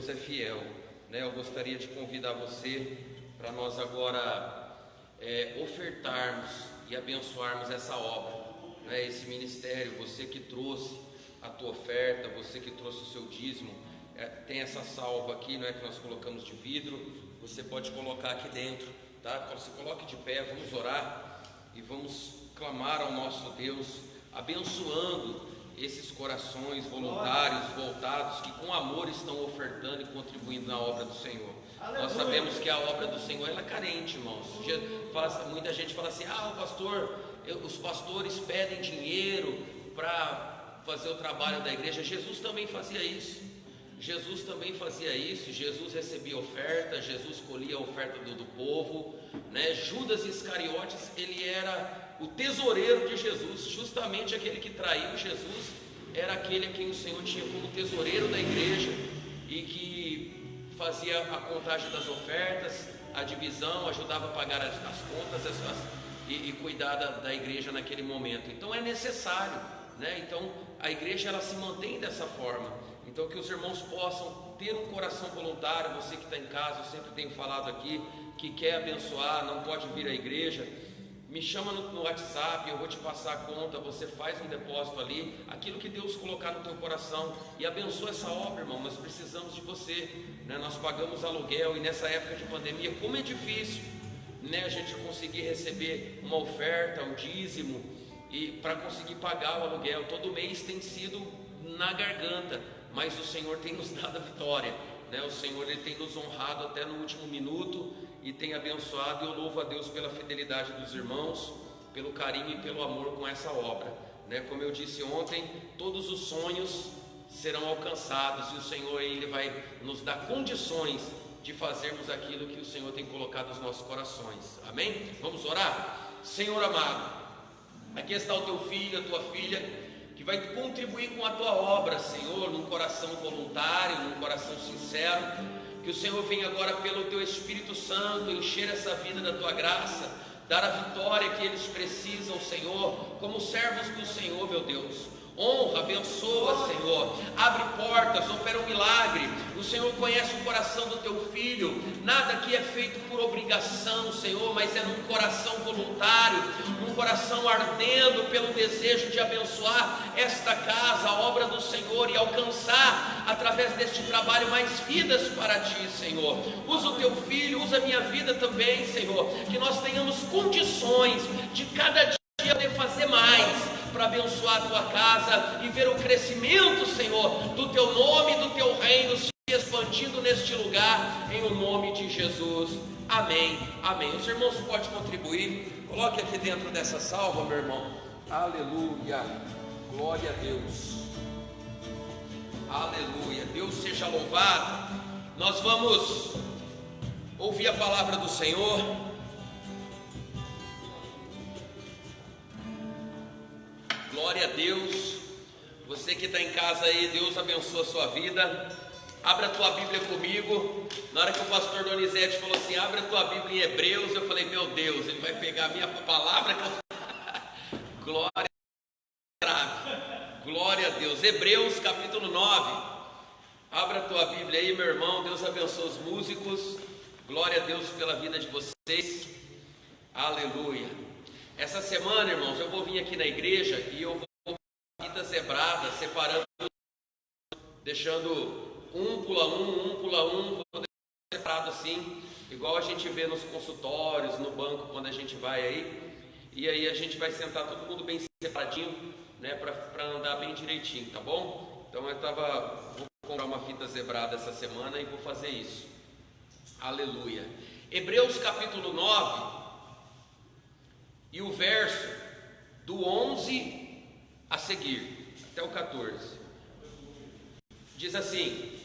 Deus é fiel, né? Eu gostaria de convidar você para nós agora ofertarmos e abençoarmos essa obra, né? Esse ministério, você que trouxe a tua oferta, você que trouxe o seu dízimo, tem essa salva aqui, não é, que nós colocamos de vidro, você pode colocar aqui dentro, tá? Você coloque de pé, vamos orar e vamos clamar ao nosso Deus, abençoando esses corações voluntários, voltados, que com amor estão ofertando e contribuindo na obra do Senhor. Aleluia. Nós sabemos que a obra do Senhor ela é carente, irmãos. Muita gente fala assim: os pastores pedem dinheiro para fazer o trabalho da igreja. Jesus também fazia isso. Jesus recebia oferta, Jesus colhia a oferta do povo, né? Judas Iscariotes, ele era o tesoureiro de Jesus, justamente aquele que traiu Jesus, era aquele a quem o Senhor tinha como tesoureiro da igreja, e que fazia a contagem das ofertas, a divisão, ajudava a pagar as contas e cuidar da igreja naquele momento. Então é necessário, né? Então a igreja ela se mantém dessa forma. Então que os irmãos possam ter um coração voluntário. Você que está em casa, eu sempre tenho falado aqui, que quer abençoar, não pode vir à igreja, me chama no WhatsApp, eu vou te passar a conta, você faz um depósito ali, aquilo que Deus colocar no teu coração, e abençoa essa obra, irmão. Nós precisamos de você, né? Nós pagamos aluguel, e nessa época de pandemia, como é difícil, né, a gente conseguir receber uma oferta, um dízimo, e para conseguir pagar o aluguel, todo mês tem sido na garganta, mas o Senhor tem nos dado a vitória, né? O Senhor ele tem nos honrado até no último minuto e tem abençoado, e eu louvo a Deus pela fidelidade dos irmãos, pelo carinho e pelo amor com essa obra, né? Como eu disse ontem, todos os sonhos serão alcançados, e o Senhor ele vai nos dar condições de fazermos aquilo que o Senhor tem colocado nos nossos corações. Amém? Vamos orar? Senhor amado, aqui está o teu filho, a tua filha, que vai contribuir com a tua obra, Senhor, num coração voluntário, num coração sincero. Que o Senhor venha agora pelo teu Espírito Santo encher essa vida da tua graça, dar a vitória que eles precisam, Senhor, como servos do Senhor, meu Deus. Honra, abençoa, Senhor, abre portas, opera um milagre. O Senhor conhece o coração do teu filho. Nada aqui é feito por obrigação, Senhor, mas é num coração voluntário, num coração ardendo pelo desejo de abençoar esta casa, a obra do Senhor, e alcançar através deste trabalho mais vidas para ti, Senhor. Usa o teu filho, usa a minha vida também, Senhor, que nós tenhamos condições de cada dia poder fazer mais para abençoar a tua casa e ver o crescimento, Senhor, do teu nome, do teu reino se expandindo neste lugar, em o nome de Jesus. Amém, amém. Os irmãos podem contribuir, coloque aqui dentro dessa salva, meu irmão. Aleluia, glória a Deus, aleluia, Deus seja louvado. Nós vamos ouvir a palavra do Senhor. Glória a Deus. Você que está em casa aí, Deus abençoe a sua vida. Abra a tua Bíblia comigo. Na hora que o pastor Donizete falou assim, abre a tua Bíblia em Hebreus, eu falei, meu Deus, ele vai pegar a minha palavra que eu... Glória a Deus. Hebreus capítulo 9. Abra a tua Bíblia aí, meu irmão. Deus abençoe os músicos. Glória a Deus pela vida de vocês. Aleluia. Essa semana, irmãos, eu vou vir aqui na igreja e eu vou fita zebrada, separando, deixando um pula um, vou deixar separado assim, igual a gente vê nos consultórios, no banco, quando a gente vai aí, e aí a gente vai sentar todo mundo bem separadinho, né, para andar bem direitinho, tá bom? Então vou comprar uma fita zebrada essa semana e vou fazer isso. Aleluia. Hebreus capítulo 9. E o verso do 11 a seguir, até o 14, diz assim,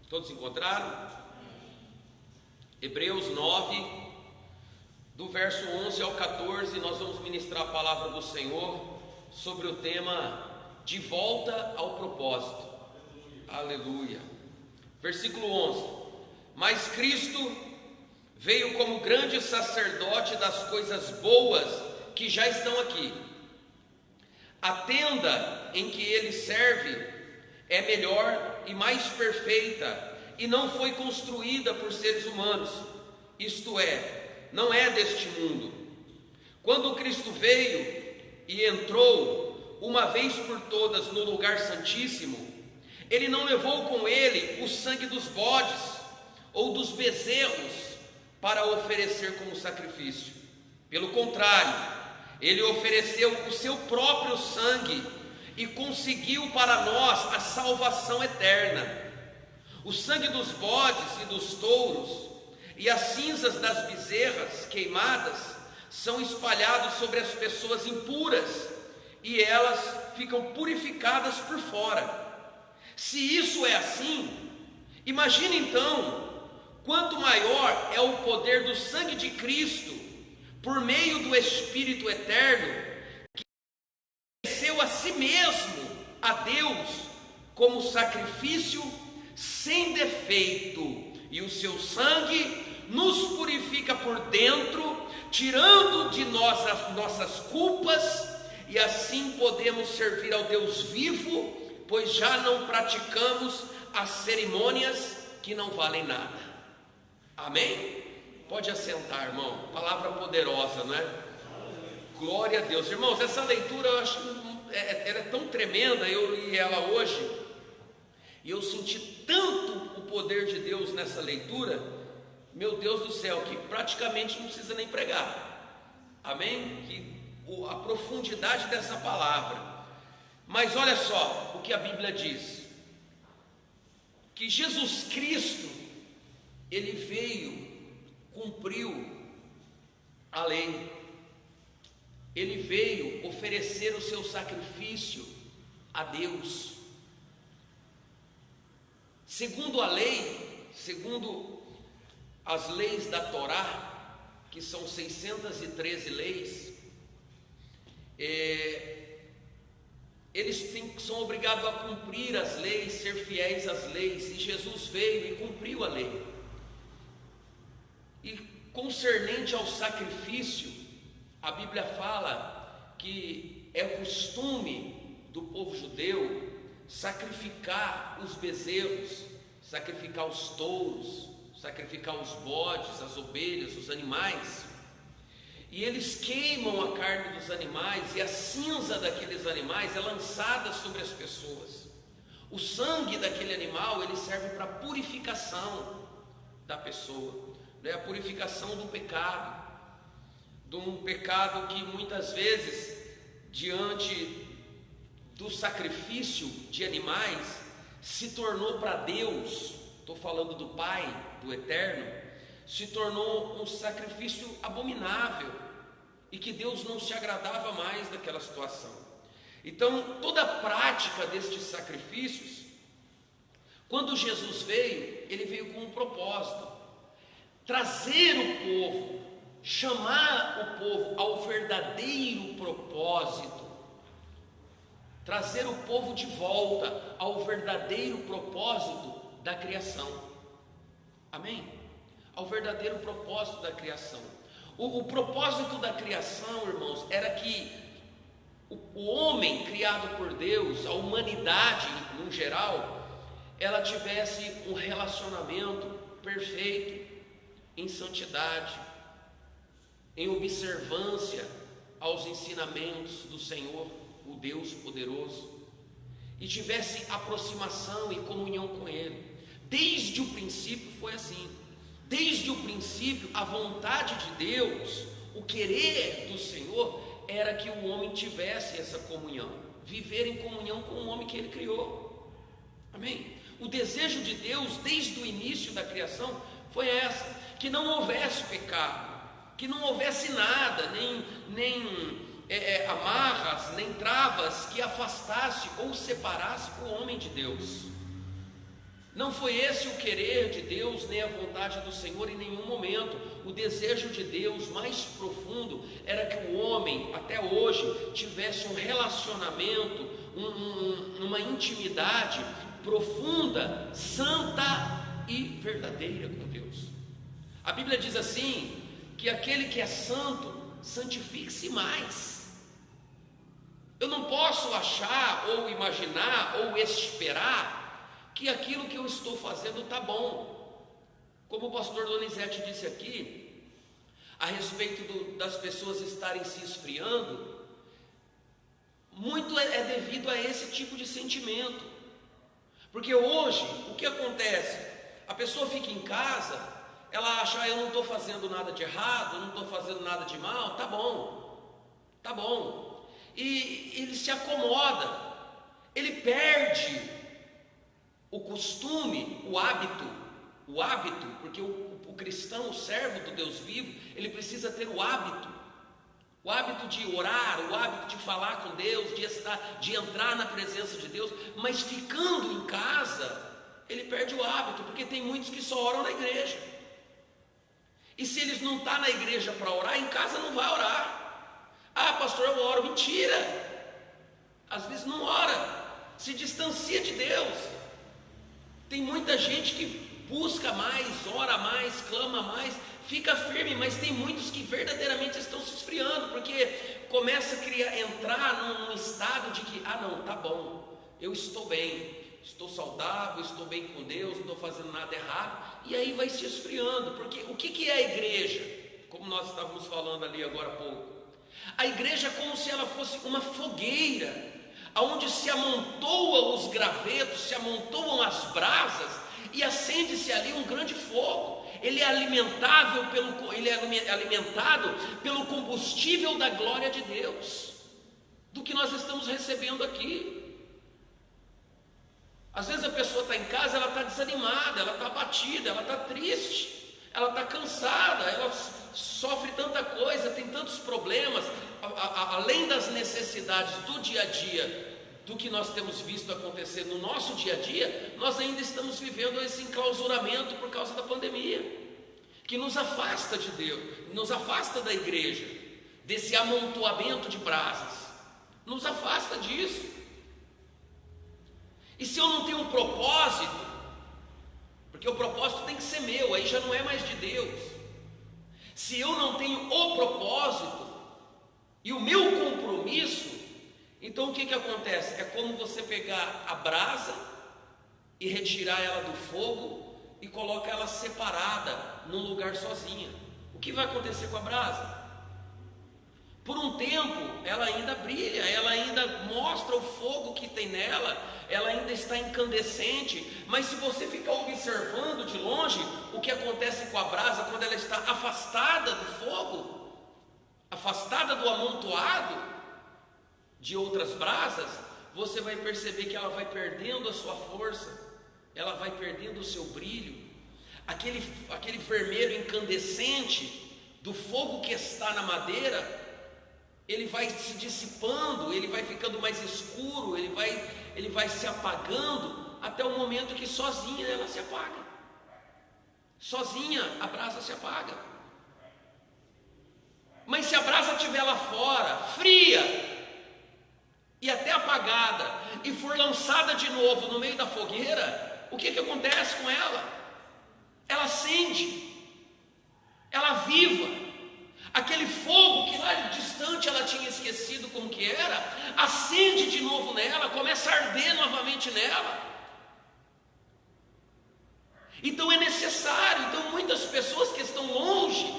todos encontraram? Hebreus 9, do verso 11 ao 14, nós vamos ministrar a palavra do Senhor sobre o tema de volta ao propósito. Aleluia. Versículo 11, mas Cristo veio como grande sacerdote das coisas boas que já estão aqui. A tenda em que ele serve é melhor e mais perfeita, e não foi construída por seres humanos, isto é, não é deste mundo. Quando Cristo veio e entrou uma vez por todas no lugar santíssimo, ele não levou com ele o sangue dos bodes ou dos bezerros para oferecer como sacrifício. Pelo contrário, ele ofereceu o seu próprio sangue e conseguiu para nós a salvação eterna. O sangue dos bodes e dos touros e as cinzas das bezerras queimadas são espalhados sobre as pessoas impuras e elas ficam purificadas por fora. Se isso é assim, imagine então quanto maior é o poder do sangue de Cristo por meio do Espírito eterno, que ofereceu a si mesmo a Deus como sacrifício sem defeito, e o seu sangue nos purifica por dentro, tirando de nós as nossas culpas, e assim podemos servir ao Deus vivo, pois já não praticamos as cerimônias que não valem nada. Amém? Pode assentar, irmão. Palavra poderosa, não é? Glória a Deus. Irmãos, essa leitura eu acho ela é tão tremenda. Eu li ela hoje e eu senti tanto o poder de Deus nessa leitura, meu Deus do céu, que praticamente não precisa nem pregar. Amém? Que a profundidade dessa palavra. Mas olha só o que a Bíblia diz: que Jesus Cristo, ele veio, cumpriu a lei, ele veio oferecer o seu sacrifício a Deus. Segundo a lei, segundo as leis da Torá, que são 613 leis, eles são obrigados a cumprir as leis, ser fiéis às leis, e Jesus veio e cumpriu a lei. E concernente ao sacrifício, a Bíblia fala que é costume do povo judeu sacrificar os bezerros, sacrificar os touros, sacrificar os bodes, as ovelhas, os animais, e eles queimam a carne dos animais, e a cinza daqueles animais é lançada sobre as pessoas. O sangue daquele animal, ele serve para a purificação da pessoa, né? A purificação do pecado, de um pecado que muitas vezes, diante do sacrifício de animais, se tornou para Deus, estou falando do Pai, do Eterno, se tornou um sacrifício abominável, e que Deus não se agradava mais daquela situação. Então, toda a prática destes sacrifícios, quando Jesus veio, ele veio com um propósito: trazer o povo, chamar o povo ao verdadeiro propósito, trazer o povo de volta ao verdadeiro propósito da criação. Amém? Ao verdadeiro propósito da criação. O propósito da criação, irmãos, era que o homem criado por Deus, a humanidade no geral, ela tivesse um relacionamento perfeito, em santidade, em observância aos ensinamentos do Senhor, o Deus poderoso, e tivesse aproximação e comunhão com Ele. Desde o princípio foi assim. Desde o princípio, a vontade de Deus, o querer do Senhor, era que o homem tivesse essa comunhão, viver em comunhão com o homem que Ele criou. Amém? O desejo de Deus, desde o início da criação, foi essa: que não houvesse pecado, que não houvesse nada, nem amarras, nem travas que afastasse ou separasse o homem de Deus. Não foi esse o querer de Deus, nem a vontade do Senhor em nenhum momento. O desejo de Deus mais profundo era que o homem, até hoje, tivesse um relacionamento, uma intimidade profunda, santa e verdadeira com Deus. A Bíblia diz assim, que aquele que é santo, santifique-se mais. Eu não posso achar, ou imaginar, ou esperar que aquilo que eu estou fazendo está bom. Como o pastor Donizete disse aqui, a respeito das pessoas estarem se esfriando, muito é devido a esse tipo de sentimento. Porque hoje, o que acontece? A pessoa fica em casa, ela acha, eu não estou fazendo nada de errado, eu não estou fazendo nada de mal, tá bom. E ele se acomoda, ele perde o costume, o hábito, porque o cristão, o servo do Deus vivo, ele precisa ter o hábito de orar, o hábito de falar com Deus, de entrar na presença de Deus. Mas ficando em casa, ele perde o hábito, porque tem muitos que só oram na igreja, e se eles não estão na igreja para orar, em casa não vai orar. Ah, pastor, eu oro. Mentira, às vezes não ora, se distancia de Deus. Tem muita gente que busca mais, ora mais, clama mais, fica firme, mas tem muitos que verdadeiramente estão se esfriando, porque começa a entrar num estado de que, não, tá bom, eu estou bem, estou saudável, estou bem com Deus, não estou fazendo nada errado, e aí vai se esfriando. Porque o que é a igreja? Como nós estávamos falando ali agora há pouco, a igreja é como se ela fosse uma fogueira, onde se amontoam os gravetos, se amontoam as brasas, e acende-se ali um grande fogo. Ele é alimentado pelo combustível da glória de Deus, do que nós estamos recebendo aqui. Às vezes a pessoa está em casa, ela está desanimada, ela está abatida, ela está triste, ela está cansada, ela sofre tanta coisa, tem tantos problemas, além das necessidades do dia a dia, do que nós temos visto acontecer no nosso dia a dia. Nós ainda estamos vivendo esse enclausuramento por causa da pandemia, que nos afasta de Deus, nos afasta da igreja, desse amontoamento de brasas, nos afasta disso. E se eu não tenho um propósito, porque o propósito tem que ser meu, aí já não é mais de Deus. Se eu não tenho o propósito e o meu compromisso, então o que acontece? É como você pegar a brasa e retirar ela do fogo e colocar ela separada num lugar sozinha. O que vai acontecer com a brasa? Por um tempo ela ainda brilha, ela ainda mostra o fogo que tem nela, ela ainda está incandescente, mas se você ficar observando de longe o que acontece com a brasa quando ela está afastada do fogo, afastada do amontoado de outras brasas, você vai perceber que ela vai perdendo a sua força, ela vai perdendo o seu brilho, aquele vermelho incandescente do fogo que está na madeira, ele vai se dissipando, ele vai ficando mais escuro, ele vai se apagando, até o momento que sozinha ela se apaga, sozinha a brasa se apaga. Mas se a brasa estiver lá fora, fria e até apagada, e for lançada de novo no meio da fogueira, o que acontece com ela? Ela acende, ela aviva. Aquele fogo que lá distante ela tinha esquecido como que era, acende de novo nela, começa a arder novamente nela. Então é necessário. Então muitas pessoas que estão longe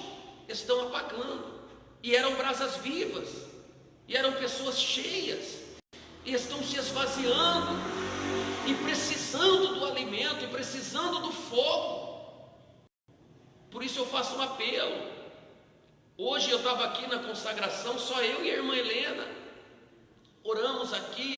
estão apagando, e eram brasas vivas, e eram pessoas cheias, e estão se esvaziando, e precisando do alimento, e precisando do fogo. Por isso eu faço um apelo. Hoje eu estava aqui na consagração, só eu e a irmã Helena, oramos aqui,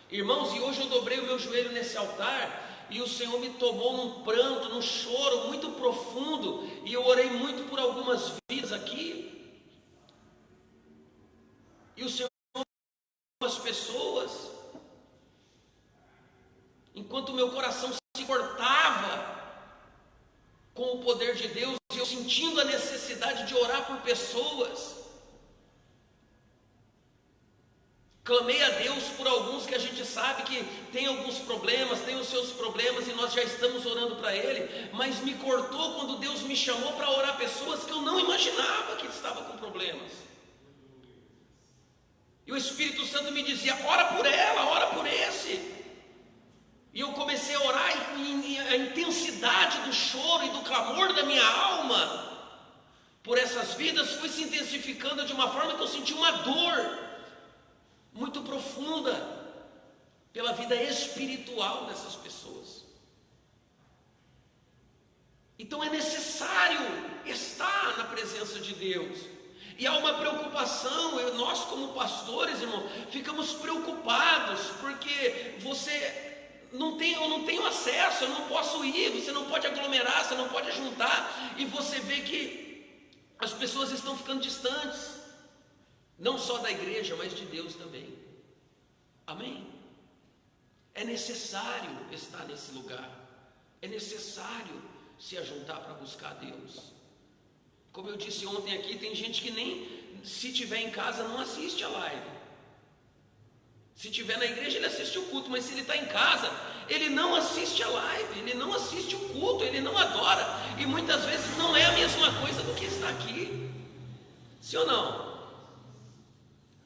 irmãos, e hoje eu dobrei o meu joelho nesse altar, e o Senhor me tomou num pranto, num choro muito profundo, e eu orei muito por algumas vidas aqui, e o Senhor as pessoas, enquanto o meu coração se cortava com o poder de Deus, e eu sentindo a necessidade de orar por pessoas, clamei a Deus por alguns que a gente sabe que tem alguns problemas, tem os seus problemas, e nós já estamos orando para ele, mas me cortou quando Deus me chamou para orar pessoas que eu não imaginava que estavam com problemas. E o Espírito Santo me dizia: ora por ela, ora por esse. E eu comecei a orar e a intensidade do choro e do clamor da minha alma por essas vidas foi se intensificando de uma forma que eu senti uma dor muito profunda pela vida espiritual dessas pessoas. Então é necessário estar na presença de Deus. E há uma preocupação, nós como pastores, irmão, ficamos preocupados, porque eu não tenho acesso, eu não posso ir, você não pode aglomerar, você não pode juntar, e você vê que as pessoas estão ficando distantes, não só da igreja, mas de Deus também. Amém? É necessário estar nesse lugar, é necessário se ajuntar para buscar Deus. Como eu disse ontem aqui, tem gente que nem, se estiver em casa, não assiste a live. Se estiver na igreja, ele assiste o culto, mas se ele está em casa, ele não assiste a live, ele não assiste o culto, ele não adora, e muitas vezes não é a mesma coisa do que está aqui. Sim ou não?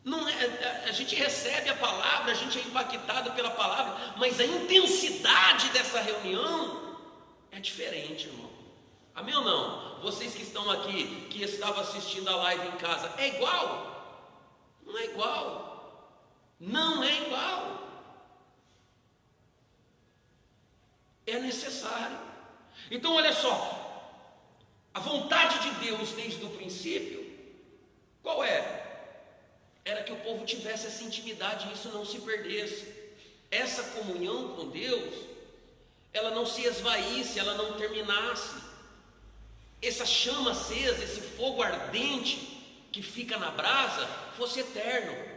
Não é, a gente recebe a palavra, a gente é impactado pela palavra, mas a intensidade dessa reunião é diferente, irmão. Amém ou não? Vocês que estão aqui, que estavam assistindo a live em casa, é igual? Não é igual. Não é igual. É necessário. Então olha só, a vontade de Deus desde o princípio, qual era? Era que o povo tivesse essa intimidade e isso não se perdesse. Essa comunhão com Deus, ela não se esvaísse, ela não terminasse. Essa chama acesa, esse fogo ardente que fica na brasa, fosse eterno.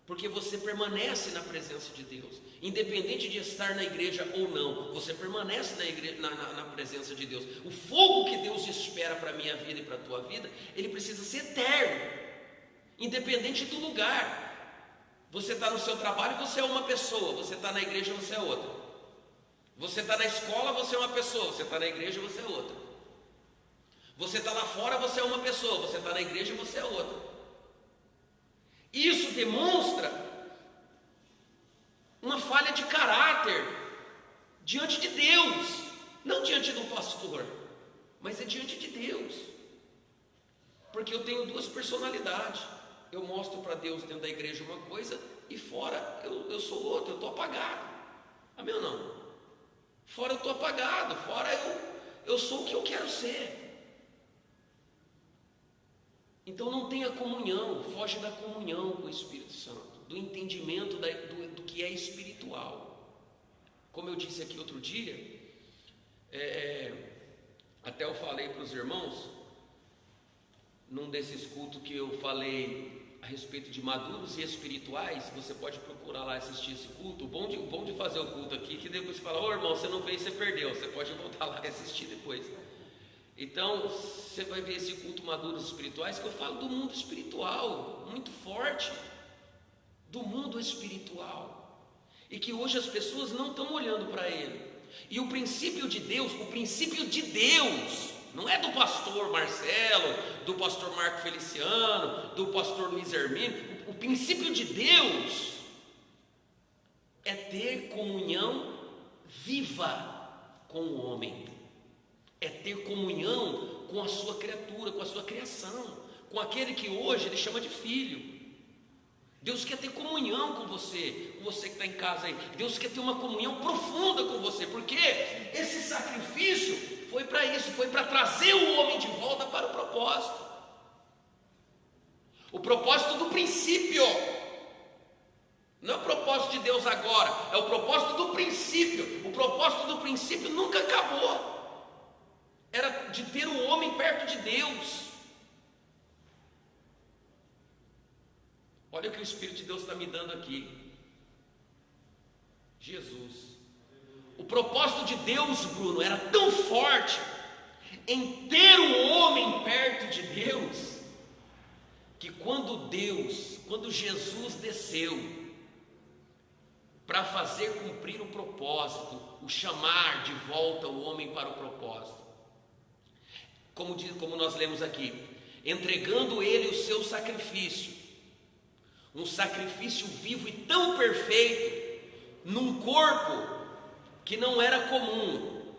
Porque você permanece na presença de Deus, independente de estar na igreja ou não, você permanece na presença de Deus. O fogo que Deus espera para a minha vida e para a tua vida, ele precisa ser eterno, independente do lugar. Você está no seu trabalho, você é uma pessoa, você está na igreja, você é outra. Você está na escola, você é uma pessoa, você está na igreja, você é outra. Você está lá fora, você é uma pessoa, você está na igreja, você é outra. Isso demonstra uma falha de caráter diante de Deus, não diante do pastor, mas é diante de Deus. Porque eu tenho duas personalidades. Eu mostro para Deus dentro da igreja uma coisa e fora eu sou outra, eu estou apagado. Amém ou não? Fora eu estou apagado, fora eu sou o que eu quero ser. Então não tenha comunhão, foge da comunhão com o Espírito Santo, do entendimento do que é espiritual. Como eu disse aqui outro dia, até eu falei para os irmãos, num desses cultos que eu falei a respeito de maduros e espirituais, você pode procurar lá assistir esse culto. O bom de fazer o culto aqui, que depois você fala, ô irmão, você não veio, você perdeu, você pode voltar lá e assistir depois. Então, você vai ver esse culto maduros espirituais, que eu falo do mundo espiritual, muito forte, do mundo espiritual, e que hoje as pessoas não estão olhando para ele. E o princípio de Deus, não é do pastor Marcelo, do pastor Marco Feliciano, do pastor Luiz Hermínio, o princípio de Deus é ter comunhão viva com o homem. É ter comunhão com a sua criatura, com a sua criação, com aquele que hoje ele chama de filho. Deus quer ter comunhão com você que está em casa aí. Deus quer ter uma comunhão profunda com você, porque esse sacrifício foi para isso, foi para trazer o homem de volta para o propósito. O propósito do princípio. Não é o propósito de Deus agora, é o propósito do princípio. O propósito do princípio nunca acabou. Era de ter o homem perto de Deus. Olha o que o Espírito de Deus está me dando aqui. Jesus. O propósito de Deus, Bruno, era tão forte em ter o homem perto de Deus, que quando Jesus desceu para fazer cumprir o propósito, o chamar de volta o homem para o propósito, como nós lemos aqui, entregando ele o seu sacrifício, um sacrifício vivo e tão perfeito, num corpo que não era comum,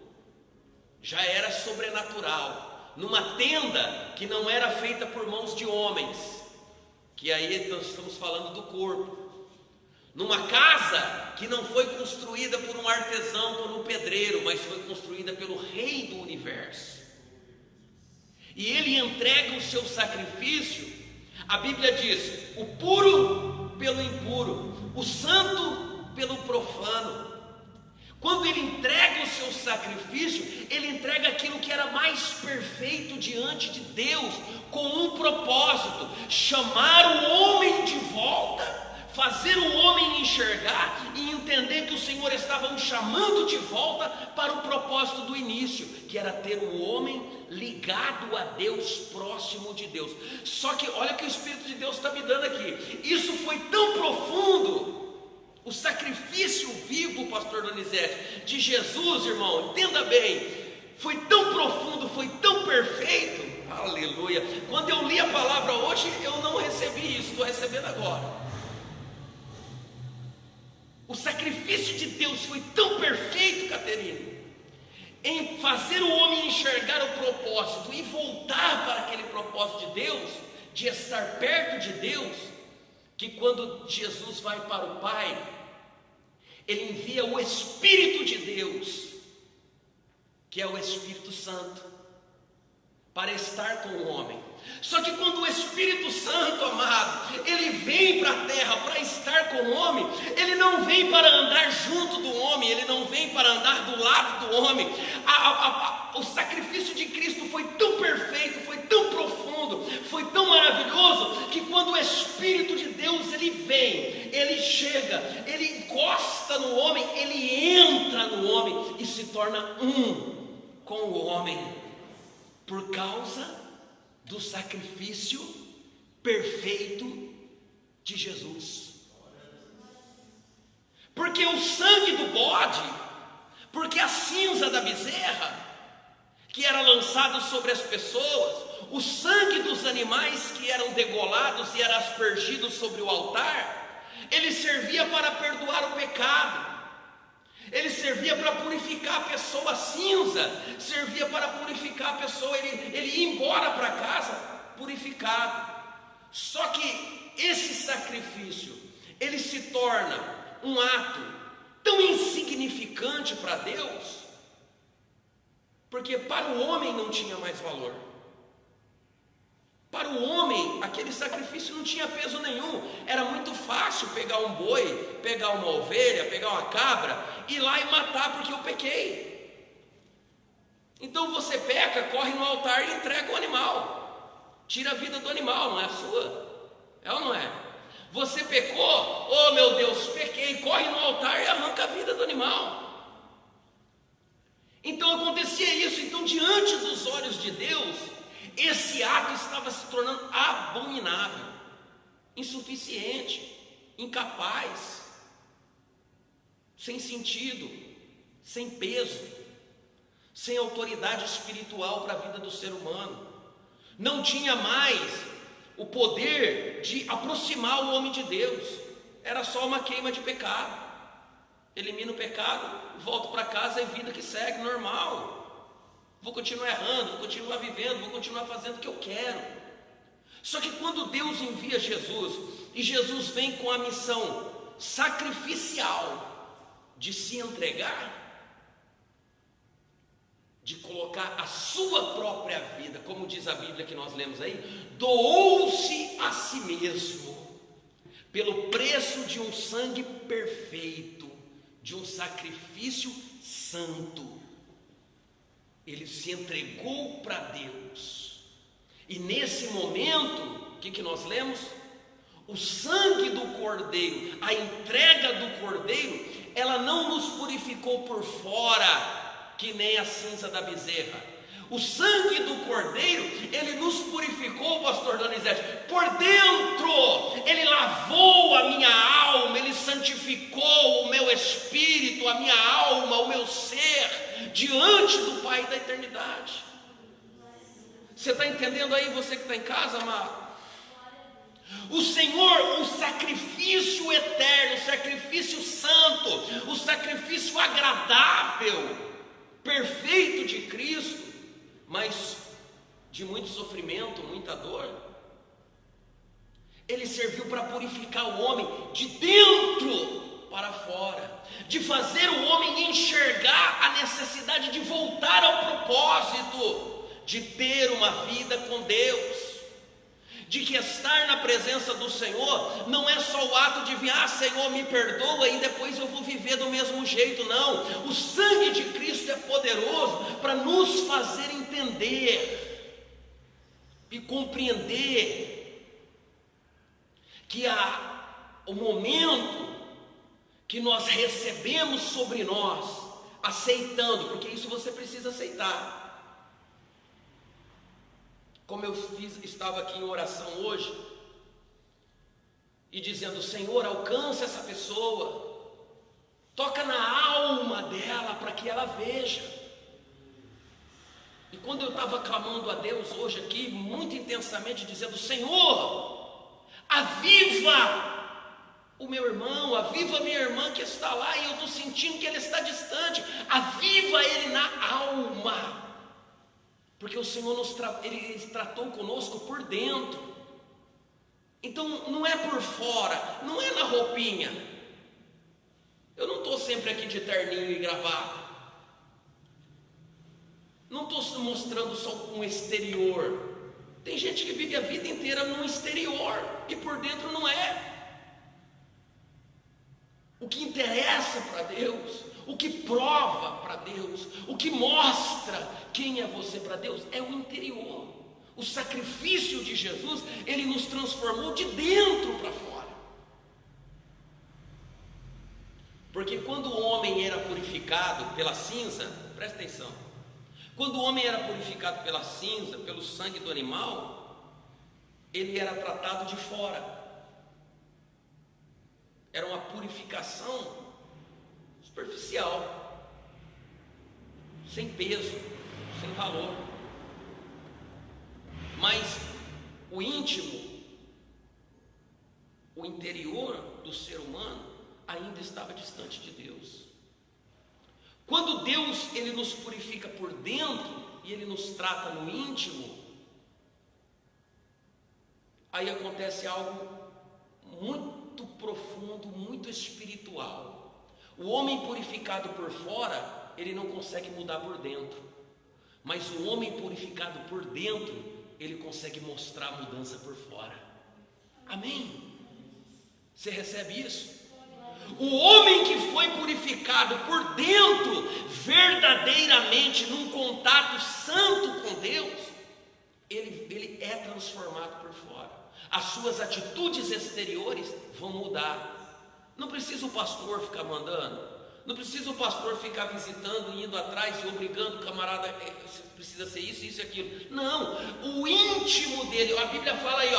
já era sobrenatural, numa tenda que não era feita por mãos de homens, que aí nós estamos falando do corpo, numa casa que não foi construída por um artesão, por um pedreiro, mas foi construída pelo Rei do Universo. E ele entrega o seu sacrifício. A Bíblia diz: o puro pelo impuro, o santo pelo profano. Quando ele entrega o seu sacrifício, ele entrega aquilo que era mais perfeito diante de Deus, com um propósito: chamar o homem de volta, fazer o homem enxergar e entender que o Senhor estava o chamando de volta para o propósito do início, que era ter o homem ligado a Deus, próximo de Deus. Só que olha o que o Espírito de Deus está me dando aqui. Isso foi tão profundo, o sacrifício vivo, pastor Donizete, de Jesus, irmão, entenda bem, foi tão profundo, foi tão perfeito, aleluia. Quando eu li a palavra hoje, eu não recebi isso, estou recebendo agora. O sacrifício de Deus foi tão perfeito, Caterina, em fazer o homem enxergar o propósito e voltar para aquele propósito de Deus, de estar perto de Deus, que quando Jesus vai para o Pai, ele envia o Espírito de Deus, que é o Espírito Santo, para estar com o homem. Só que quando o Espírito Santo, amado, ele vem para a terra para estar com o homem, ele não vem para andar junto do homem, ele não vem para andar do lado do homem. O sacrifício de Cristo foi tão perfeito, foi tão profundo, foi tão maravilhoso, que quando o Espírito de Deus ele vem, ele chega, ele encosta no homem, ele entra no homem e se torna um com o homem, por causa do sacrifício perfeito de Jesus. Porque o sangue do bode, porque a cinza da bezerra que era lançada sobre as pessoas, o sangue dos animais que eram degolados e eram aspergidos sobre o altar, ele servia para perdoar o pecado. Ele servia para purificar a pessoa. A cinza servia para purificar a pessoa. Ele ia embora para casa purificado. Só que esse sacrifício, ele se torna um ato tão insignificante para Deus, porque para o homem não tinha mais valor. Para o homem, aquele sacrifício não tinha peso nenhum. Era muito fácil pegar um boi, pegar uma ovelha, pegar uma cabra, ir lá e matar porque eu pequei. Então você peca, corre no altar e entrega o animal. Tira a vida do animal, não é a sua? É ou não é? Você pecou, oh meu Deus, pequei, corre no altar e arranca a vida do animal. Então acontecia isso. Então, diante dos olhos de Deus, esse ato estava se tornando abominável, insuficiente, incapaz, sem sentido, sem peso, sem autoridade espiritual para a vida do ser humano. Não tinha mais o poder de aproximar o homem de Deus. Era só uma queima de pecado. Elimina o pecado, volto para casa e vida que segue, normal. Vou continuar errando, vou continuar vivendo, vou continuar fazendo o que eu quero. Só que quando Deus envia Jesus, e Jesus vem com a missão sacrificial de se entregar, de colocar a sua própria vida, como diz a Bíblia que nós lemos aí, doou-se a si mesmo, pelo preço de um sangue perfeito, de um sacrifício santo. Ele se entregou para Deus. E nesse momento, o que nós lemos? O sangue do Cordeiro, a entrega do Cordeiro, ela não nos purificou por fora, que nem a cinza da bezerra. O sangue do Cordeiro, ele nos purificou, pastor Donizete, por dentro. Ele lavou a minha alma, ele santificou o meu espírito, a minha alma, o meu ser, diante do Pai da eternidade. Você está entendendo aí, você que está em casa, amado? O Senhor, o sacrifício eterno, o sacrifício santo, o sacrifício agradável, perfeito de Cristo, mas de muito sofrimento, muita dor, ele serviu para purificar o homem de dentro para fora, de fazer o homem enxergar a necessidade de voltar ao propósito, de ter uma vida com Deus, de que estar na presença do Senhor não é só o ato de vir, Senhor, me perdoa e depois eu vou viver do mesmo jeito. Não, o sangue de Cristo é poderoso para nos fazer entender e compreender que o momento que nós recebemos sobre nós, aceitando, porque isso você precisa aceitar. Como eu estava aqui em oração hoje, e dizendo, Senhor, alcança essa pessoa, toca na alma dela para que ela veja. E quando eu estava clamando a Deus hoje aqui, muito intensamente, dizendo, Senhor, aviva o meu irmão, aviva a minha irmã que está lá, e eu estou sentindo que ele está distante, aviva ele na alma, porque o Senhor ele tratou conosco por dentro. Então não é por fora, não é na roupinha. Eu não estou sempre aqui de terninho e gravata, não estou mostrando só um exterior. Tem gente que vive a vida inteira no exterior e por dentro não é. O que interessa para Deus, o que prova para Deus, o que mostra quem é você para Deus é o interior. O sacrifício de Jesus, ele nos transformou de dentro para fora. Porque quando o homem era purificado pela cinza, presta atenção, quando o homem era purificado pela cinza, pelo sangue do animal, ele era tratado de fora. Era uma purificação superficial, sem peso, sem valor. Mas o íntimo, o interior do ser humano ainda estava distante de Deus. Quando Deus ele nos purifica por dentro e ele nos trata no íntimo, aí acontece algo muito profundo, muito espiritual. O homem purificado por fora, ele não consegue mudar por dentro, mas o homem purificado por dentro, ele consegue mostrar a mudança por fora. Amém? Você recebe isso? O homem que foi purificado por dentro, verdadeiramente num contato santo com Deus, ele é transformado por fora. As suas atitudes exteriores vão mudar. Não precisa o pastor ficar mandando, não precisa o pastor ficar visitando, indo atrás e obrigando o camarada, precisa ser isso, isso e aquilo. Não, o íntimo dele, a Bíblia fala aí,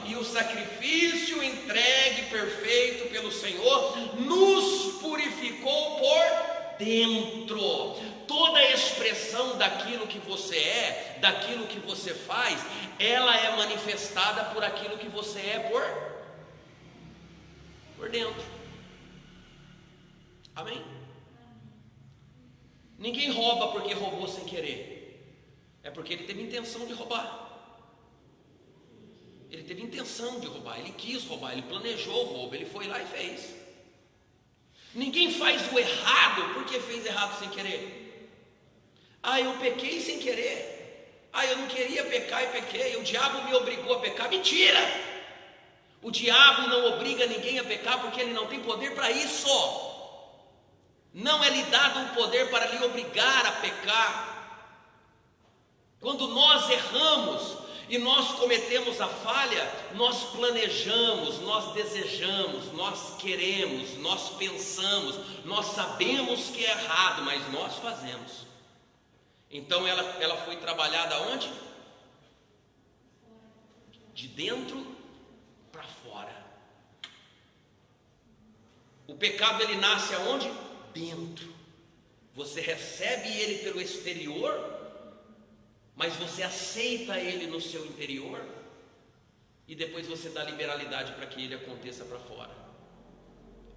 e o sacrifício entregue perfeito pelo Senhor nos purificou por dentro. Toda a expressão daquilo que você é, daquilo que você faz, ela é manifestada por aquilo que você é por dentro. Amém? Ninguém rouba porque roubou sem querer, é porque ele teve intenção de roubar. Ele teve intenção de roubar, ele quis roubar, ele planejou o roubo, ele foi lá e fez. Ninguém faz o errado porque fez errado sem querer. Eu pequei sem querer. Eu não queria pecar e pequei. O diabo me obrigou a pecar. Mentira! O diabo não obriga ninguém a pecar porque ele não tem poder para isso. Não é lhe dado o poder para lhe obrigar a pecar. Quando nós erramos e nós cometemos a falha, nós planejamos, nós desejamos, nós queremos, nós pensamos, nós sabemos que é errado, mas nós fazemos. Então ela foi trabalhada onde? De dentro para fora. O pecado ele nasce aonde? Dentro. Você recebe ele pelo exterior, mas você aceita ele no seu interior? e depois você dá liberalidade para que ele aconteça para fora.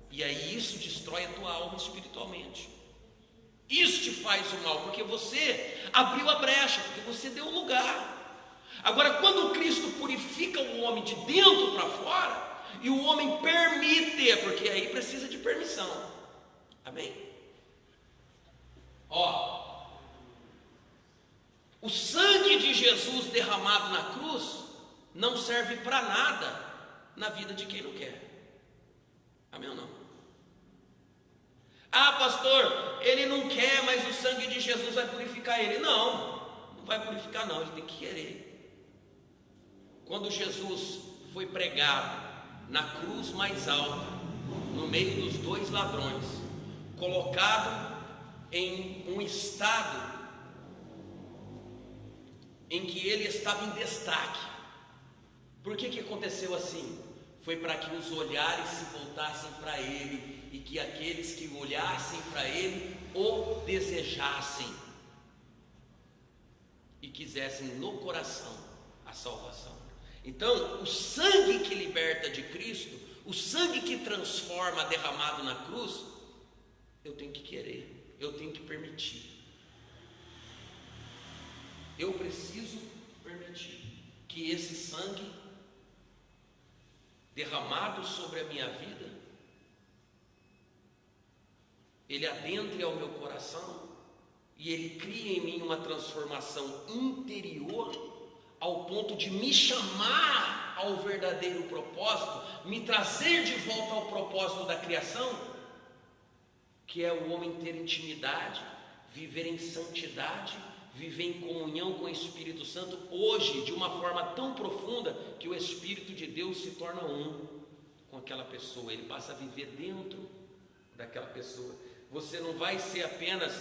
E aí isso destrói a tua alma espiritualmente. Isso te faz o mal, porque você abriu a brecha, porque você deu lugar. Agora, quando Cristo purifica o homem de dentro para fora, e o homem permite, porque aí precisa de permissão. Amém? Ó, o sangue de Jesus derramado na cruz não serve para nada na vida de quem não quer. Amém ou não? Ah, pastor, ele não quer, mas o sangue de Jesus vai purificar ele. Não vai purificar não, ele tem que querer. Quando Jesus foi pregado na cruz mais alta, no meio dos dois ladrões, colocado em um estado em que ele estava em destaque. Por que aconteceu assim? Foi para que os olhares se voltassem para ele, e que aqueles que olhassem para ele o desejassem e quisessem no coração a salvação. Então, o sangue que liberta de Cristo, o sangue que transforma derramado na cruz, eu tenho que querer, eu tenho que permitir. Eu preciso permitir que esse sangue derramado sobre a minha vida, ele adentre ao meu coração e ele cria em mim uma transformação interior, ao ponto de me chamar ao verdadeiro propósito, me trazer de volta ao propósito da criação, que é o homem ter intimidade, viver em santidade, viver em comunhão com o Espírito Santo, hoje de uma forma tão profunda, que o Espírito de Deus se torna um com aquela pessoa, ele passa a viver dentro daquela pessoa. Você não vai ser apenas,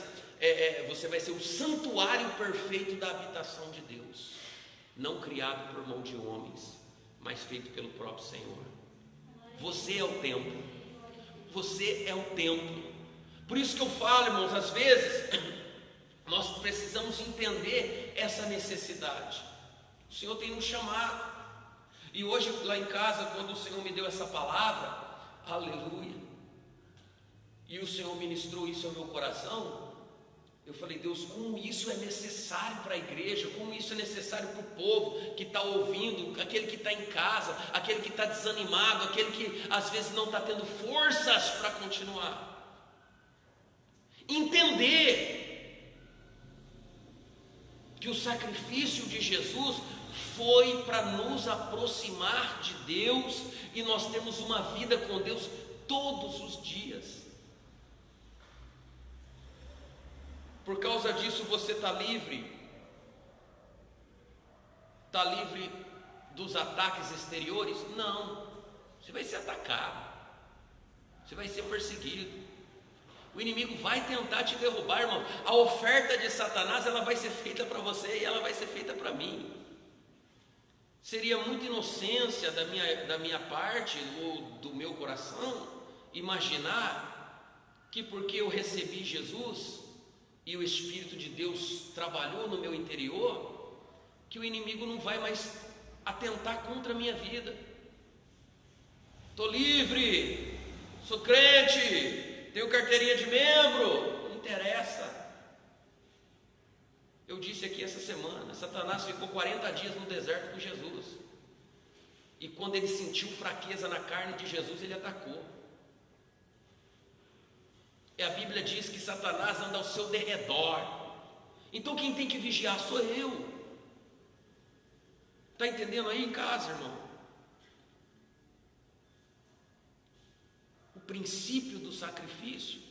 você vai ser o santuário perfeito da habitação de Deus, não criado por mão de homens, mas feito pelo próprio Senhor. Você é o templo, você é o templo. Por isso que eu falo, irmãos, às vezes nós precisamos entender essa necessidade. O Senhor tem nos chamado, e hoje lá em casa, quando o Senhor me deu essa palavra, aleluia, e o Senhor ministrou isso ao meu coração, eu falei: Deus, como isso é necessário para a igreja, como isso é necessário para o povo que está ouvindo, aquele que está em casa, aquele que está desanimado, aquele que às vezes não está tendo forças para continuar. Entender que o sacrifício de Jesus foi para nos aproximar de Deus, e nós temos uma vida com Deus todos os dias. Por causa disso você está livre dos ataques exteriores? Não, você vai ser atacado, você vai ser perseguido, o inimigo vai tentar te derrubar, irmão. A oferta de Satanás, ela vai ser feita para você e ela vai ser feita para mim. Seria muita inocência da minha parte, ou do meu coração, imaginar que porque eu recebi Jesus e o Espírito de Deus trabalhou no meu interior, que o inimigo não vai mais atentar contra a minha vida. Estou livre, sou crente, tenho carteirinha de membro, não interessa. Eu disse aqui essa semana, Satanás ficou 40 dias no deserto com Jesus, e quando ele sentiu fraqueza na carne de Jesus, ele atacou. E a Bíblia diz que Satanás anda ao seu derredor. Então quem tem que vigiar sou eu. Está entendendo aí em casa, irmão? O princípio do sacrifício,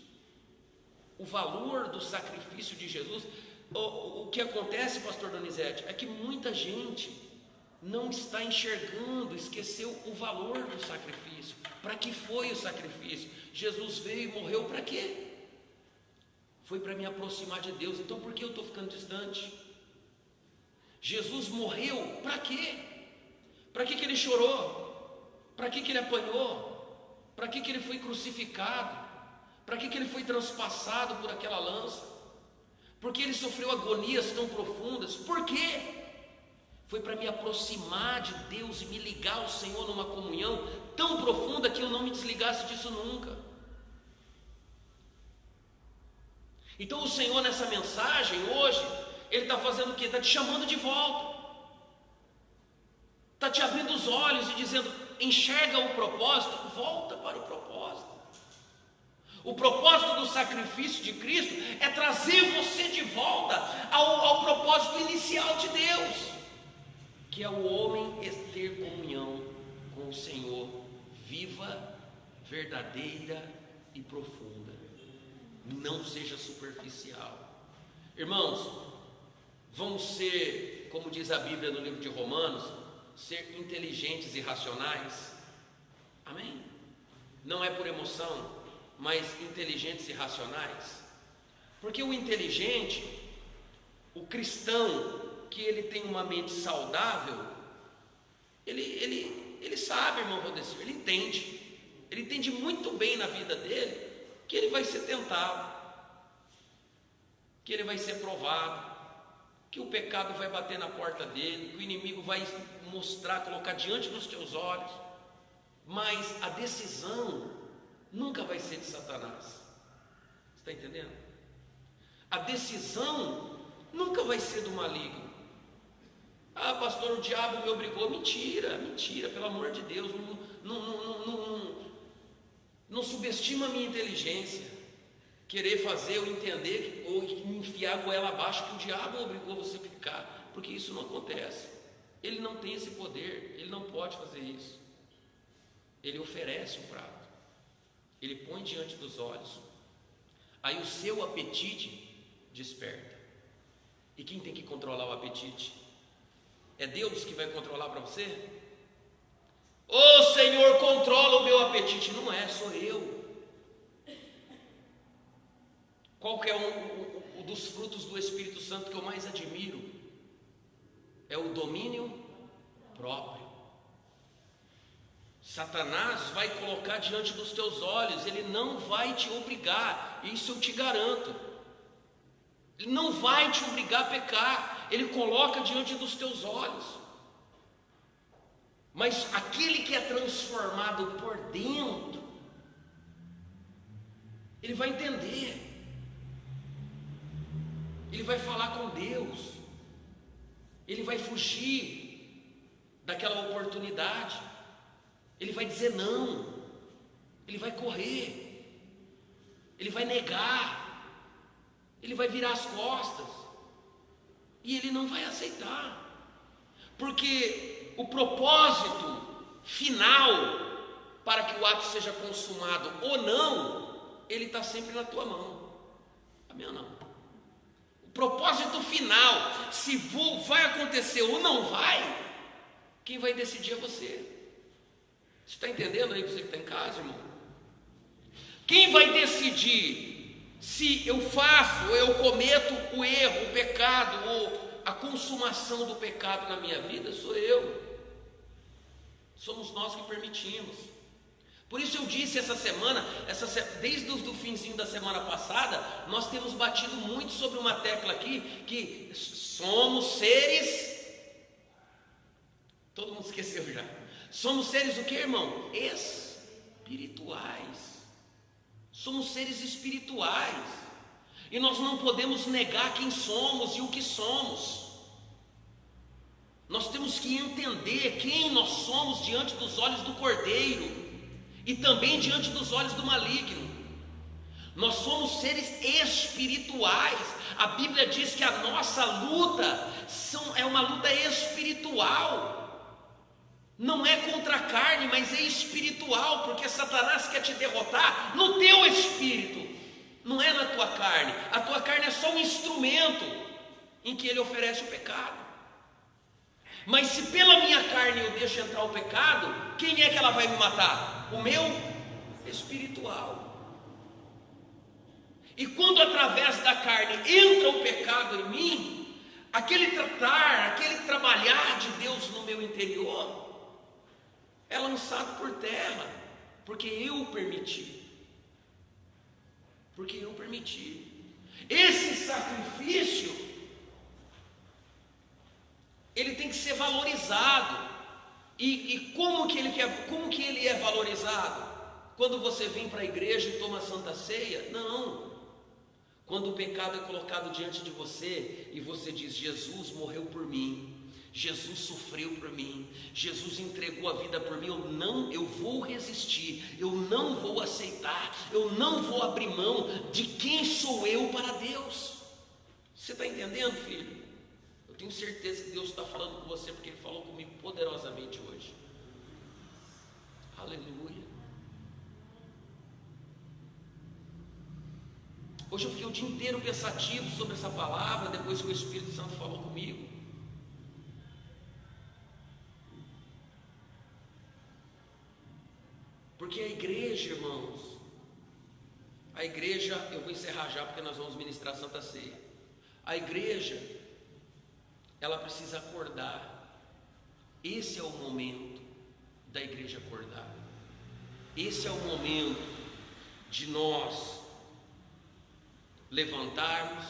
o valor do sacrifício de Jesus. O que acontece, pastor Donizete, é que muita gente não está enxergando, esqueceu o valor do sacrifício. Para que foi o sacrifício? Jesus veio e morreu para quê? Foi para me aproximar de Deus. Então por que eu estou ficando distante? Jesus morreu para quê? Para que ele chorou? Para que ele apanhou? Para que ele foi crucificado? Para que ele foi transpassado por aquela lança? Porque ele sofreu agonias tão profundas? Por quê? foi para me aproximar de Deus e me ligar ao Senhor numa comunhão tão profunda que eu não me desligasse disso nunca. Então o Senhor nessa mensagem hoje, Ele está fazendo o quê? Está te chamando de volta, está te abrindo os olhos e dizendo: enxerga o propósito, volta para o propósito. O propósito do sacrifício de Cristo é trazer você de volta ao propósito inicial de Deus, que é o homem ter comunhão com o Senhor, viva, verdadeira e profunda. Não seja superficial. Irmãos, vamos ser, como diz a Bíblia no livro de Romanos, ser inteligentes e racionais. Amém? Não é por emoção, mas inteligentes e racionais. Porque o inteligente, o cristão, que ele tem uma mente saudável, ele sabe, irmão Valdecir, ele entende muito bem na vida dele que ele vai ser tentado, que ele vai ser provado, que o pecado vai bater na porta dele, que o inimigo vai mostrar, colocar diante dos teus olhos, mas a decisão nunca vai ser de Satanás. Você está entendendo? A decisão nunca vai ser do maligno. Ah, pastor, o diabo me obrigou. Mentira, pelo amor de Deus. Não subestima a minha inteligência, querer fazer eu entender ou me enfiar a goela abaixo que o diabo obrigou você a pecar, porque isso não acontece. Ele não tem esse poder, ele não pode fazer isso. Ele oferece um prato, ele põe diante dos olhos, aí o seu apetite desperta. E quem tem que controlar o apetite? É Deus que vai controlar para você? Ô Senhor, controla o meu apetite. Não é, sou eu. Qual que é um dos frutos do Espírito Santo que eu mais admiro? É o domínio próprio. Satanás vai colocar diante dos teus olhos, ele não vai te obrigar, isso eu te garanto. Ele não vai te obrigar a pecar, ele coloca diante dos teus olhos. Mas aquele que é transformado por dentro, ele vai entender, ele vai falar com Deus, ele vai fugir daquela oportunidade, ele vai dizer não, ele vai correr, ele vai negar, ele vai virar as costas, e ele não vai aceitar, porque o propósito final para que o ato seja consumado ou não, ele está sempre na tua mão. Amém ou não? O propósito final, se vai acontecer ou não vai, quem vai decidir é você. Você está entendendo aí, você que está em casa, irmão? Quem vai decidir se eu faço ou eu cometo o erro, o pecado ou a consumação do pecado na minha vida? Sou eu. Somos nós que permitimos. Por isso eu disse essa semana, desde o finzinho da semana passada, nós temos batido muito sobre uma tecla aqui, que somos seres, todo mundo esqueceu já, somos seres o que, irmão? Espirituais. Somos seres espirituais, e nós não podemos negar quem somos e o que somos. Nós temos que entender quem nós somos diante dos olhos do Cordeiro e também diante dos olhos do maligno. Nós somos seres espirituais. A Bíblia diz que a nossa luta é uma luta espiritual. Não é contra a carne, mas é espiritual, porque Satanás quer te derrotar no teu espírito, não é na tua carne. A tua carne é só um instrumento em que ele oferece o pecado. Mas se pela minha carne eu deixo entrar o pecado, quem é que ela vai me matar? O meu espiritual. E quando através da carne entra o pecado em mim, aquele tratar, aquele trabalhar de Deus no meu interior é lançado por terra, porque eu permiti. Porque eu permiti. Esse sacrifício, ele tem que ser ser valorizado. E como que ele é valorizado? Quando você vem para a igreja e toma a Santa Ceia? Não. Quando o pecado é colocado diante de você e você diz: Jesus morreu por mim, Jesus sofreu por mim, Jesus entregou a vida por mim, eu vou resistir, eu não vou aceitar, eu não vou abrir mão de quem sou eu para Deus. Você está entendendo, filho? Eu tenho certeza que Deus está falando com você, porque Ele falou comigo poderosamente hoje. Aleluia. Hoje eu fiquei o dia inteiro pensativo sobre essa palavra, depois que o Espírito Santo falou comigo. Porque a igreja, irmãos, a igreja, eu vou encerrar já porque nós vamos ministrar a Santa Ceia. A igreja, ela precisa acordar. Esse é o momento da igreja acordar. Esse é o momento de nós levantarmos,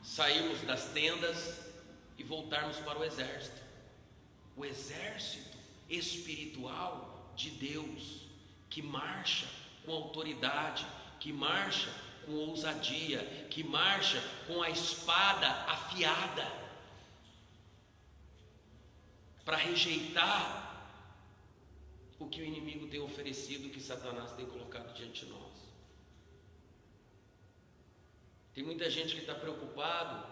sairmos das tendas e voltarmos para o exército. O exército espiritual de Deus, que marcha com autoridade, que marcha com ousadia, que marcha com a espada afiada, para rejeitar o que o inimigo tem oferecido, o que Satanás tem colocado diante de nós. Tem muita gente que está preocupado,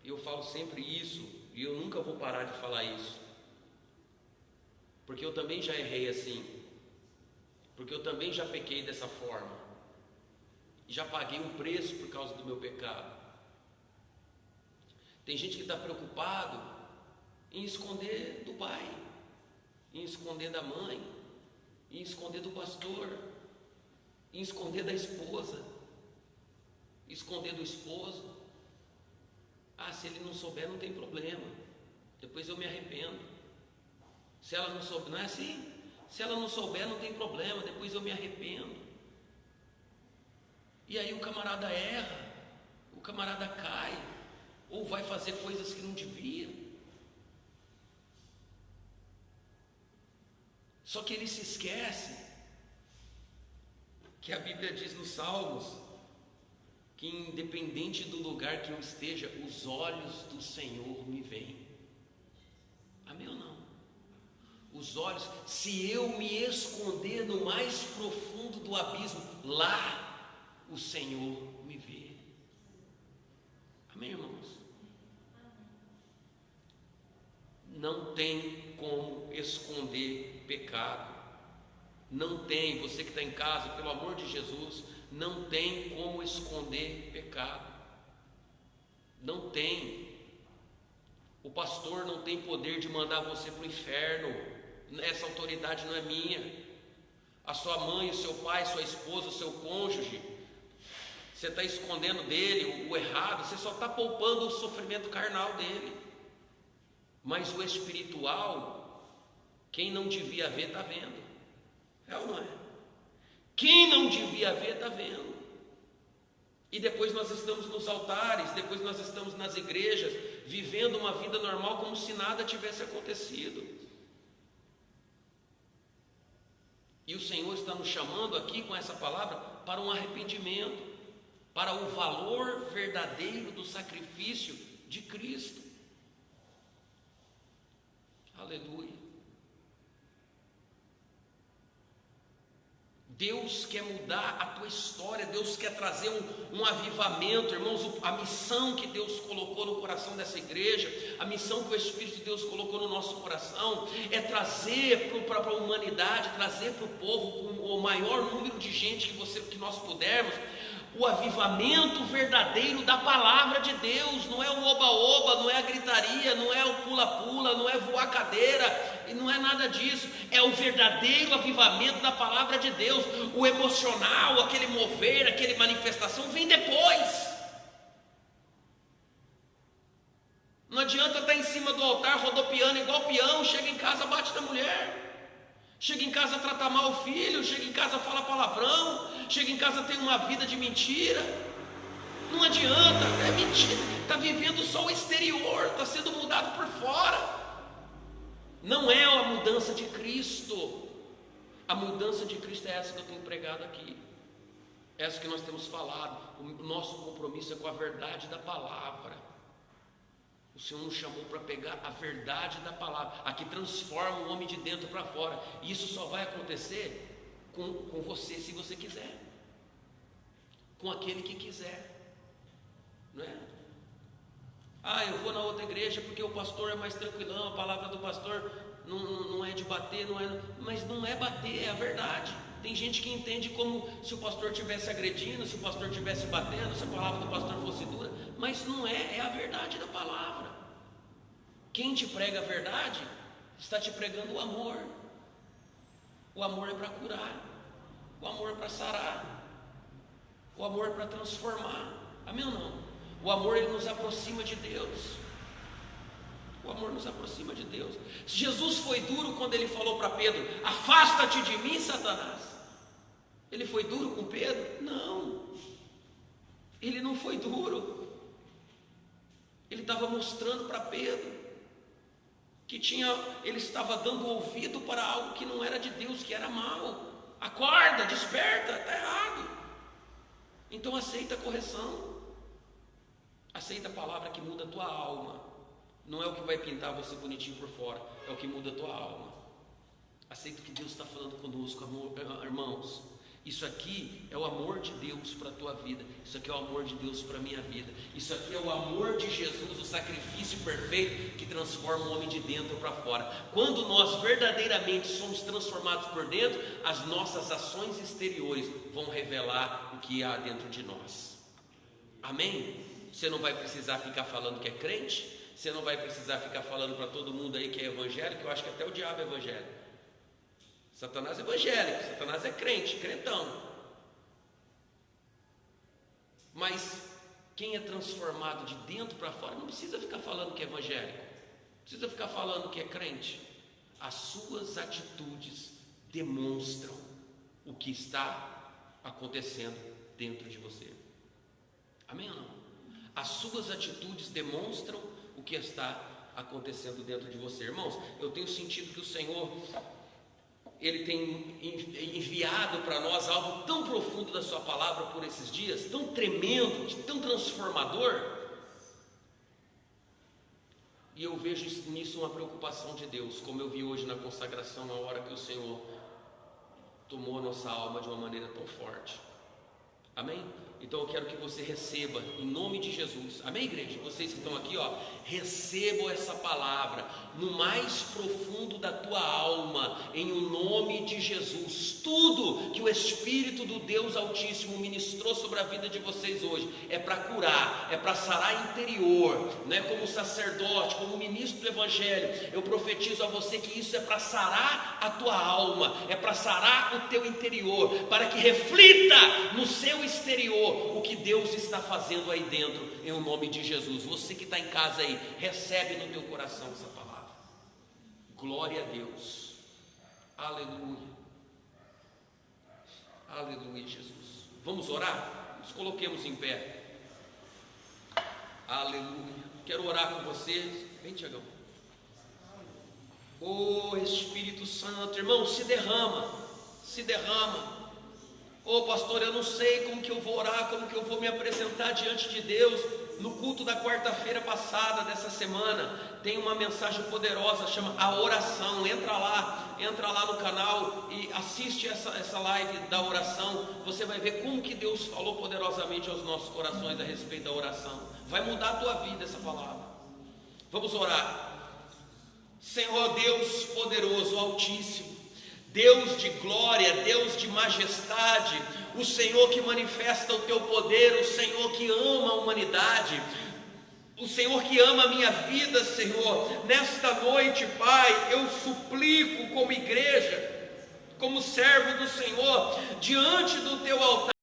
e eu falo sempre isso, e eu nunca vou parar de falar isso, porque eu também já errei assim, porque eu também já pequei dessa forma, já paguei um preço por causa do meu pecado. Tem gente que está preocupado em esconder do pai, em esconder da mãe, em esconder do pastor, em esconder da esposa, esconder do esposo. Ah, se ele não souber, não tem problema, depois eu me arrependo. Se ela não souber, não é assim? Se ela não souber, não tem problema, depois eu me arrependo. E aí o camarada erra, o camarada cai, ou vai fazer coisas que não devia. Só que ele se esquece que a Bíblia diz nos Salmos que independente do lugar que eu esteja, os olhos do Senhor me veem. Amém ou não? Os olhos, se eu me esconder no mais profundo do abismo, lá o Senhor me vê. Amém, irmãos? Não tem como esconder pecado. Não tem, você que está em casa, pelo amor de Jesus, não tem como esconder pecado. Não tem. O pastor não tem poder de mandar você para o inferno. Essa autoridade não é minha. A sua mãe, o seu pai, sua esposa, o seu cônjuge, você está escondendo dele o errado, você só está poupando o sofrimento carnal dele. Mas o espiritual, quem não devia ver, está vendo. É ou não é? Quem não devia ver, está vendo. E depois nós estamos nos altares, depois nós estamos nas igrejas, vivendo uma vida normal como se nada tivesse acontecido. E o Senhor está nos chamando aqui com essa palavra para um arrependimento, para o valor verdadeiro do sacrifício de Cristo. Aleluia. Deus quer mudar a tua história, Deus quer trazer um avivamento, irmãos. A missão que Deus colocou no coração dessa igreja, a missão que o Espírito de Deus colocou no nosso coração, é trazer para a humanidade, trazer para o povo, com o maior número de gente que nós pudermos, o avivamento verdadeiro da palavra de Deus. Não é o oba-oba, não é a gritaria, não é o pula-pula, não é voar cadeira, e não é nada disso. É o verdadeiro avivamento da palavra de Deus. O emocional, aquele mover, aquele manifestação vem depois. Não adianta estar em cima do altar rodopiando igual peão, chega em casa bate na mulher, chega em casa trata mal o filho, chega em casa fala palavrão, chega em casa tem uma vida de mentira. Não adianta, é mentira, está vivendo só o exterior, está sendo mudado por fora. Não é a mudança de Cristo. A mudança de Cristo é essa que eu tenho pregado aqui, essa que nós temos falado. O nosso compromisso é com a verdade da palavra. O Senhor nos chamou para pegar a verdade da palavra, a que transforma o homem de dentro para fora. E isso só vai acontecer com você, se você quiser, com aquele que quiser, não é? Eu vou na outra igreja porque o pastor é mais tranquilão, a palavra do pastor não é de bater, mas não é bater, é a verdade. Tem gente que entende como se o pastor estivesse agredindo, se o pastor estivesse batendo, se a palavra do pastor fosse dura, mas não é, é a verdade da palavra. Quem te prega a verdade está te pregando o amor. O amor é para curar, o amor é para sarar, o amor é para transformar. Amém ou não? O amor, ele nos aproxima de Deus. O amor nos aproxima de Deus. Jesus foi duro quando ele falou para Pedro: afasta-te de mim, Satanás. Ele foi duro com Pedro? Não, ele não foi duro. Ele estava mostrando para Pedro que ele estava dando ouvido para algo que não era de Deus, que era mal. Acorda, desperta, está errado. Então aceita a correção. Aceita a palavra que muda a tua alma. Não é o que vai pintar você bonitinho por fora, é o que muda a tua alma. Aceita o que Deus está falando conosco, irmãos. Isso aqui é o amor de Deus para a tua vida. Isso aqui é o amor de Deus para a minha vida. Isso aqui é o amor de Jesus, o sacrifício perfeito que transforma o homem de dentro para fora. Quando nós verdadeiramente somos transformados por dentro, as nossas ações exteriores vão revelar o que há dentro de nós. Amém? Você não vai precisar ficar falando que é crente. Você não vai precisar ficar falando para todo mundo aí que é evangélico. Eu acho que até o diabo é evangélico. Satanás é evangélico, Satanás é crente, crentão. Mas quem é transformado de dentro para fora não precisa ficar falando que é evangélico, não precisa ficar falando que é crente. As suas atitudes demonstram o que está acontecendo dentro de você. Amém ou não? As suas atitudes demonstram o que está acontecendo dentro de você. Irmãos, eu tenho sentido que o Senhor, Ele tem enviado para nós algo tão profundo da sua palavra por esses dias, tão tremendo, tão transformador. E eu vejo nisso uma preocupação de Deus, como eu vi hoje na consagração, na hora que o Senhor tomou a nossa alma de uma maneira tão forte. Amém? Então eu quero que você receba em nome de Jesus. Amém, igreja? Vocês que estão aqui, recebam essa palavra no mais profundo da tua alma, em o nome de Jesus. Tudo que o Espírito do Deus Altíssimo ministrou sobre a vida de vocês hoje é para curar, é para sarar interior, né? Como sacerdote, como ministro do Evangelho, eu profetizo a você que isso é para sarar a tua alma, é para sarar o teu interior, para que reflita no seu exterior o que Deus está fazendo aí dentro, em o nome de Jesus. Você que está em casa aí, recebe no teu coração essa palavra. Glória a Deus. Aleluia. Aleluia, Jesus. Vamos orar? Nos coloquemos em pé. Aleluia. Quero orar com vocês. Vem, Tiagão. Espírito Santo, irmão, se derrama. Se derrama. Pastor, eu não sei como que eu vou orar, como que eu vou me apresentar diante de Deus. No culto da quarta-feira passada, dessa semana, tem uma mensagem poderosa, chama A Oração. Entra lá no canal e assiste essa live da oração. Você vai ver como que Deus falou poderosamente aos nossos corações a respeito da oração. Vai mudar a tua vida essa palavra. Vamos orar. Senhor Deus poderoso, altíssimo, Deus de glória, Deus de majestade, o Senhor que manifesta o teu poder, o Senhor que ama a humanidade, o Senhor que ama a minha vida, Senhor. Nesta noite, Pai, eu suplico como igreja, como servo do Senhor, diante do teu altar,